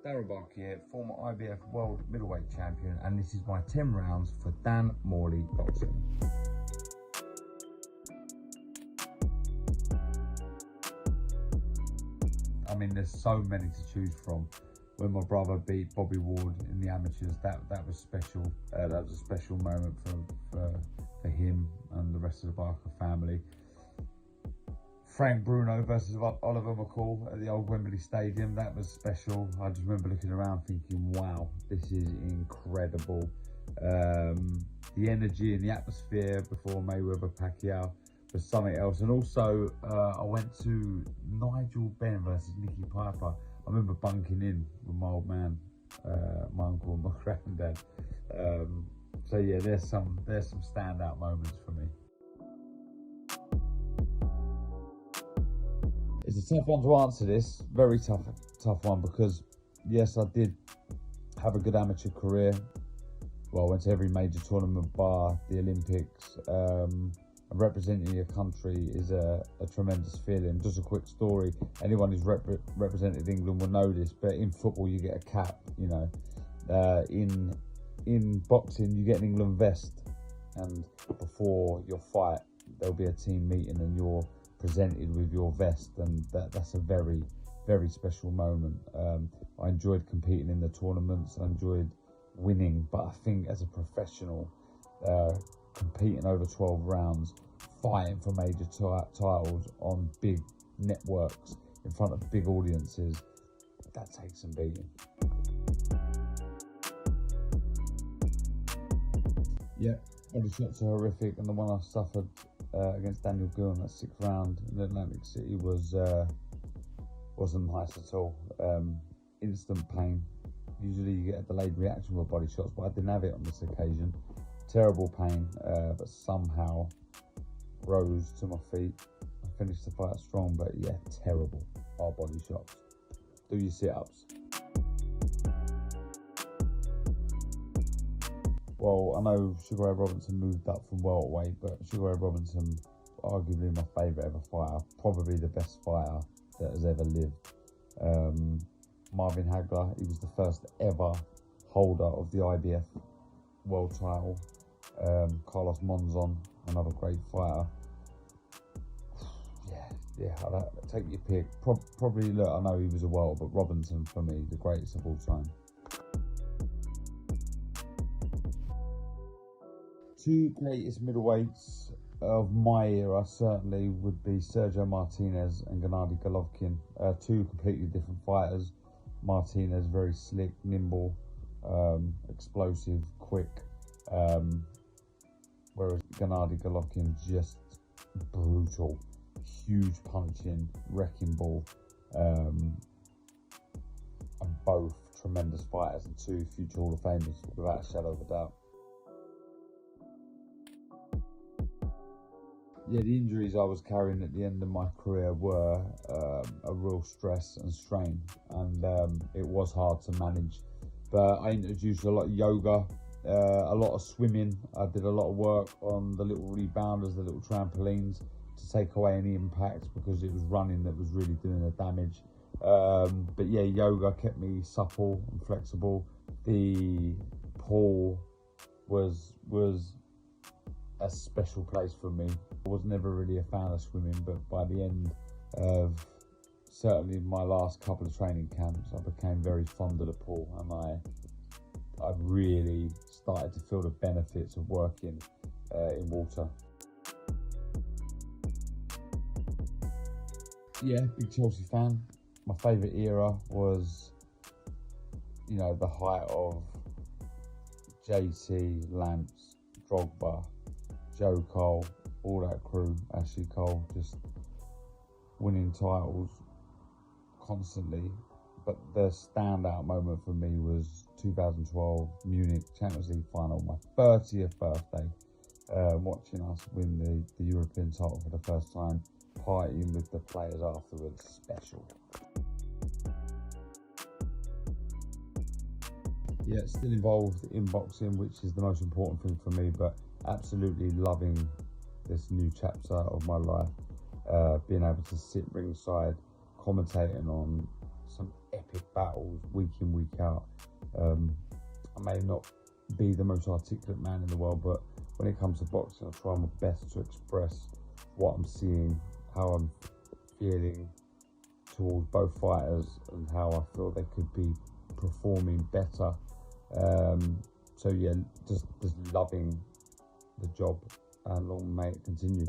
Darren Barker here, former IBF World Middleweight Champion, and this is my 10 rounds for Dan Morley Boxing. I mean, there's so many to choose from. When my brother beat Bobby Ward in the amateurs, that was special. That was a special moment for him and the rest of the Barker family. Frank Bruno versus Oliver McCall at the old Wembley Stadium, that was special. I just remember looking around thinking, wow, this is incredible. The energy and the atmosphere before Mayweather Pacquiao was something else. And also, I went to Nigel Benn versus Nicky Piper. I remember bunking in with my old man, my uncle and my granddad. So yeah, there's some standout moments for me. It's a tough one to answer this, very tough one, because yes, I did have a good amateur career. Well, I went to every major tournament bar the Olympics. And representing your country is a tremendous feeling. Just a quick story, anyone who's represented England will know this, but in football you get a cap, you know. In boxing you get an England vest, and before your fight there'll be a team meeting and you're presented with your vest, and that's a very, very special moment. I enjoyed competing in the tournaments, I enjoyed winning, but I think as a professional, competing over 12 rounds, fighting for major titles on big networks in front of big audiences, that takes some beating. Yeah, body shots are horrific, and the one I suffered against Daniel Gill in that 6th round in Atlantic City wasn't nice at all. Instant pain. Usually you get a delayed reaction with body shots, but I didn't have it on this occasion. Terrible pain, but somehow rose to my feet. I finished the fight strong, but yeah, terrible. Hard body shots. Do your sit-ups. Well, I know Sugar Ray Robinson moved up from welterweight, but Sugar Ray Robinson, arguably my favourite ever fighter, probably the best fighter that has ever lived. Marvin Hagler, he was the first ever holder of the IBF world title. Carlos Monzon, another great fighter. Yeah, take your pick. Probably, look, I know he was a world, but Robinson for me, the greatest of all time. Two greatest middleweights of my era certainly would be Sergio Martinez and Gennady Golovkin. Two completely different fighters. Martinez very slick, nimble, explosive, quick, whereas Gennady Golovkin just brutal, huge punching, wrecking ball, and both tremendous fighters and two future Hall of Famers without a shadow of a doubt. Yeah, the injuries I was carrying at the end of my career were a real stress and strain, and it was hard to manage. But I introduced a lot of yoga, a lot of swimming. I did a lot of work on the little rebounders, the little trampolines, to take away any impact, because it was running that was really doing the damage. But yeah, yoga kept me supple and flexible. The pool was a special place for me. I was never really a fan of swimming, but by the end of certainly my last couple of training camps, I became very fond of the pool, and I really started to feel the benefits of working in water. Yeah, big Chelsea fan. My favourite era was, you know, the height of JT, Lamps, Drogba, Joe Cole, all that crew, Ashley Cole, just winning titles constantly. But the standout moment for me was 2012 Munich Champions League final, my 30th birthday, watching us win the European title for the first time, partying with the players afterwards, special. Yeah, still involved in boxing, which is the most important thing for me, but absolutely loving this new chapter of my life, being able to sit ringside, commentating on some epic epic battles week in, week out. I may not be the most articulate man in the world, but when it comes to boxing, I try my best to express what I'm seeing, how I'm feeling towards both fighters, and how I feel they could be performing better. So yeah, just loving the job, and long may it continue.